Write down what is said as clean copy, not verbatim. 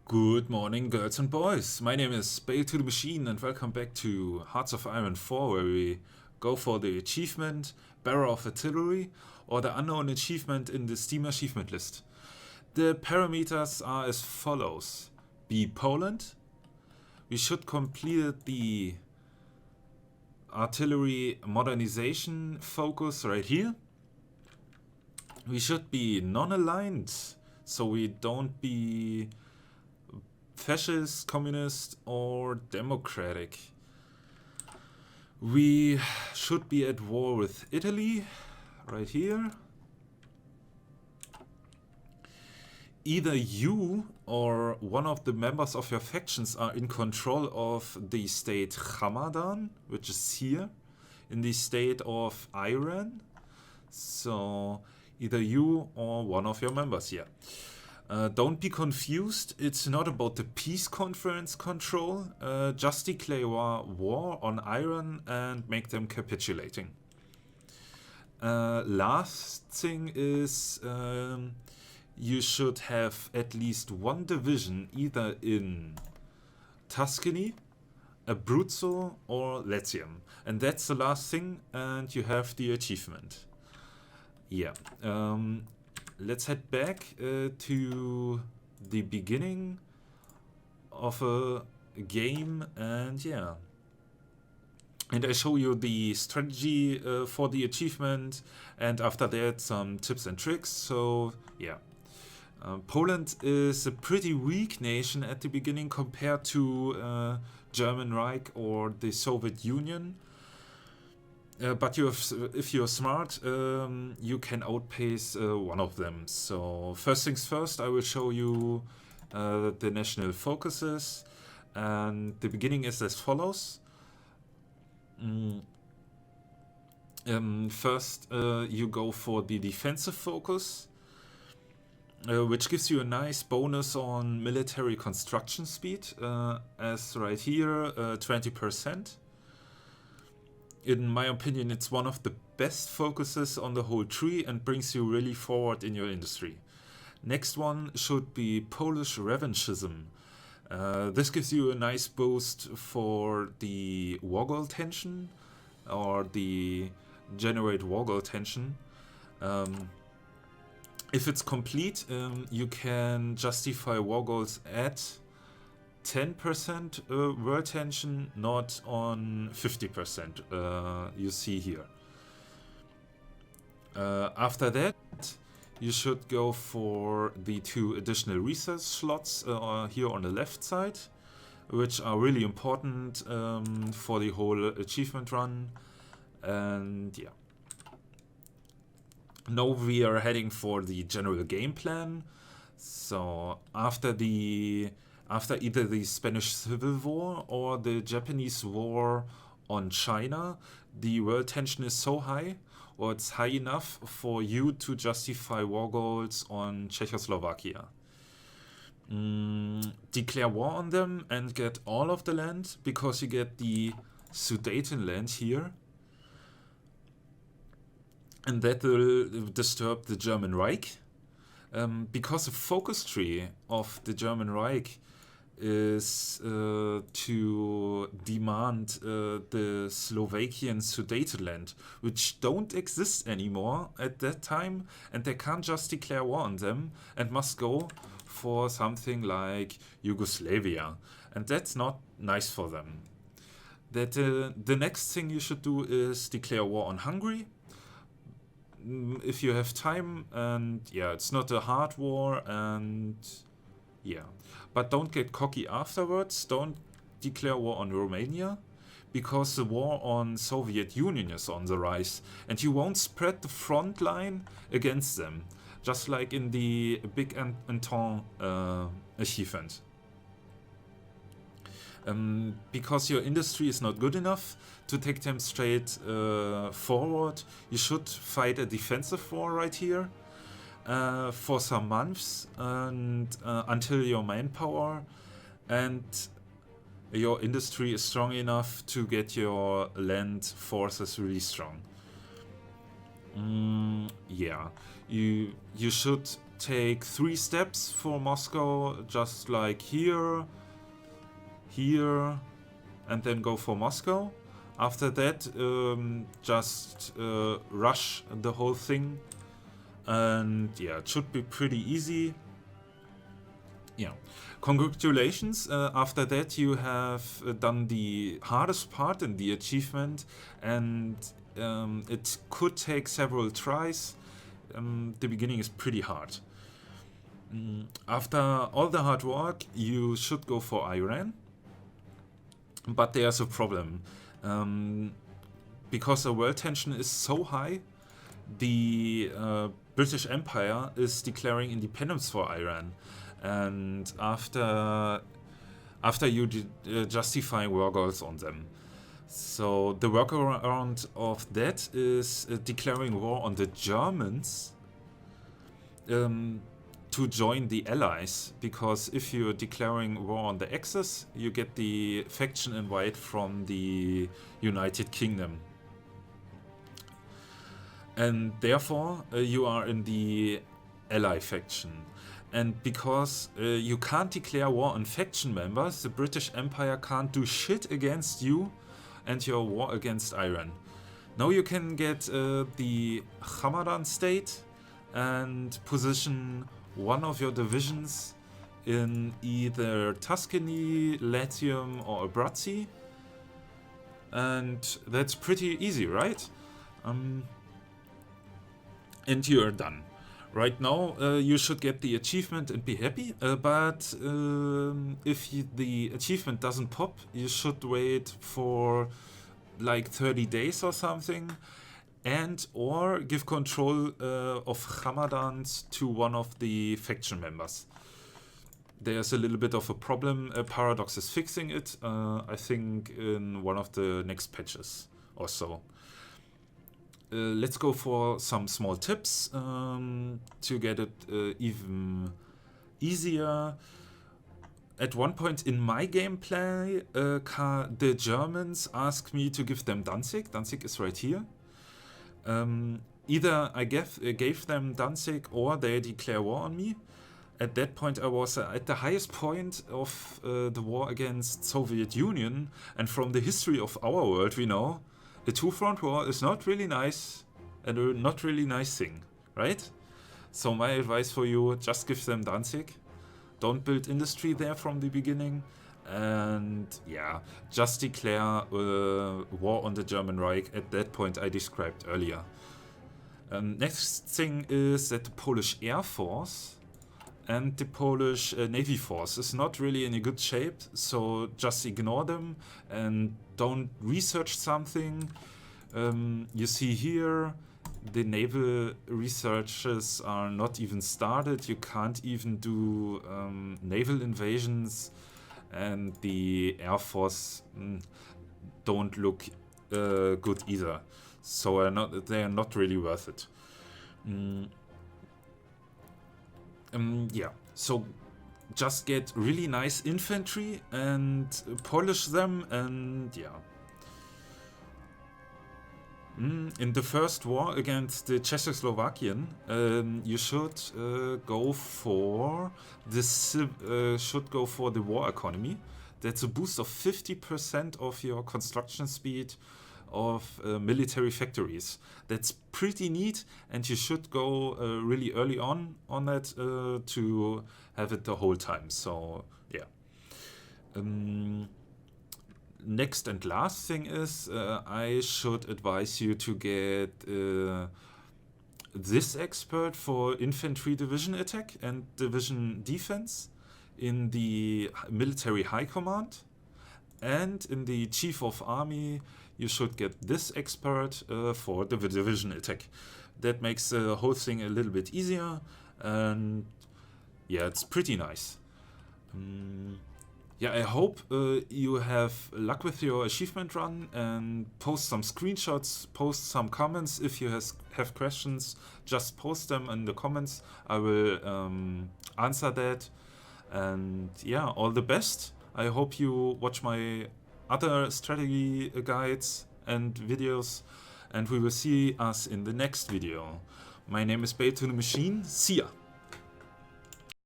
Good morning, girls and boys. My name is Bale to the Machine, and welcome back to Hearts of Iron 4, where we go for the achievement Bearer of Artillery, or the unknown achievement in the Steam achievement list. The parameters are as follows. Be Poland. We should complete the artillery modernization focus right here. We should be non-aligned, so we don't be fascist, communist, or democratic. We should be at war with Italy, right here. Either you or one of the members of your factions are in control of the state Hamadan, which is here, in the state of Iran. So either you or one of your members here. Don't be confused, it's not about the peace conference control, just declare war on Iran and make them capitulating. Last thing is you should have at least one division either in Tuscany, Abruzzo or Latium. And that's the last thing, and you have the achievement. Yeah. Let's head back to the beginning of a game, and yeah. And I show you the strategy for the achievement, and after that some tips and tricks. So yeah. Poland is a pretty weak nation at the beginning compared to German Reich or the Soviet Union. But if you're smart, you can outpace one of them. So first things first, I will show you the national focuses, and the beginning is as follows. First, you go for the defensive focus, which gives you a nice bonus on military construction speed, as right here, 20%. In my opinion, it's one of the best focuses on the whole tree and brings you really forward in your industry. Next one should be Polish revanchism. This gives you a nice boost for the war goal tension, or the generate war goal tension. If it's complete, you can justify war goals at 10% world tension, not on 50%, you see here. After that, you should go for the 2 additional research slots here on the left side, which are really important for the whole achievement run. And yeah. Now we are heading for the general game plan. So after either the Spanish Civil War or the Japanese War on China, the world tension is so high, or it's high enough for you to justify war goals on Czechoslovakia. Declare war on them and get all of the land, because you get the Sudeten land here. And that will disturb the German Reich. Because the focus tree of the German Reich is to demand the Slovakian Sudetenland, which don't exist anymore at that time, and they can't just declare war on them and must go for something like Yugoslavia, and that's not nice for them. The next thing you should do is declare war on Hungary, if you have time, and yeah, it's not a hard war, and yeah, but don't get cocky afterwards. Don't declare war on Romania, because the war on Soviet Union is on the rise, and you won't spread the front line against them, just like in the Big Entente achievement. Because your industry is not good enough to take them straight forward, you should fight a defensive war right here for some months, and until your manpower and your industry is strong enough to get your land forces really strong. Yeah, you should take 3 steps for Moscow, just like here, here, and then go for Moscow. After that, just rush the whole thing, and yeah, it should be pretty easy. Yeah, congratulations. After that, you have done the hardest part in the achievement, and it could take several tries. The beginning is pretty hard. After all the hard work, you should go for Iran. But there's a problem. Because the world tension is so high, the British Empire is declaring independence for Iran. And after you justify war goals on them. So the workaround of that is declaring war on the Germans to join the Allies, because if you're declaring war on the Axis, you get the faction invite from the United Kingdom. And therefore, you are in the Ally faction. And because you can't declare war on faction members, the British Empire can't do shit against you and your war against Iran. Now you can get the Hamadan state and position one of your divisions in either Tuscany, Latium, or Abruzzo. And that's pretty easy, right? And you're done. Right now, you should get the achievement and be happy, but if the achievement doesn't pop, you should wait for like 30 days or something, and or give control of Hamadans to one of the faction members. There's a little bit of a problem. Paradox is fixing it, I think in one of the next patches or so. Let's go for some small tips to get it even easier. At one point in my gameplay, the Germans asked me to give them Danzig. Danzig is right here. Either I gave them Danzig or they declare war on me. At that point I was at the highest point of the war against Soviet Union, and from the history of our world we know the two-front war is not really nice and a not really nice thing, right? So my advice for you, just give them Danzig. Don't build industry there from the beginning. And yeah, just declare war on the German Reich at that point I described earlier. Next thing is that the Polish Air Force and the Polish Navy Force is not really in a good shape, so just ignore them and don't research something. You see here, the naval researches are not even started. You can't even do naval invasions, and the Air Force don't look good either. So they are not really worth it. Yeah, so just get really nice infantry and polish them, and yeah. In the first war against the Czechoslovakian, you should go for the war economy. That's a boost of 50% of your construction speed of military factories. That's pretty neat, and you should go really early on that to have it the whole time. So yeah. Next and last thing is I should advise you to get this expert for infantry division attack and division defense in the military high command, and in the chief of army you should get this expert for the division attack. That makes the whole thing a little bit easier, and yeah, it's pretty nice. Yeah, I hope you have luck with your achievement run, and post some screenshots, post some comments. If you have questions, just post them in the comments. I will answer that. And yeah, all the best. I hope you watch my other strategy guides and videos, and we will see us in the next video. My name is Bait to the Machine. See ya!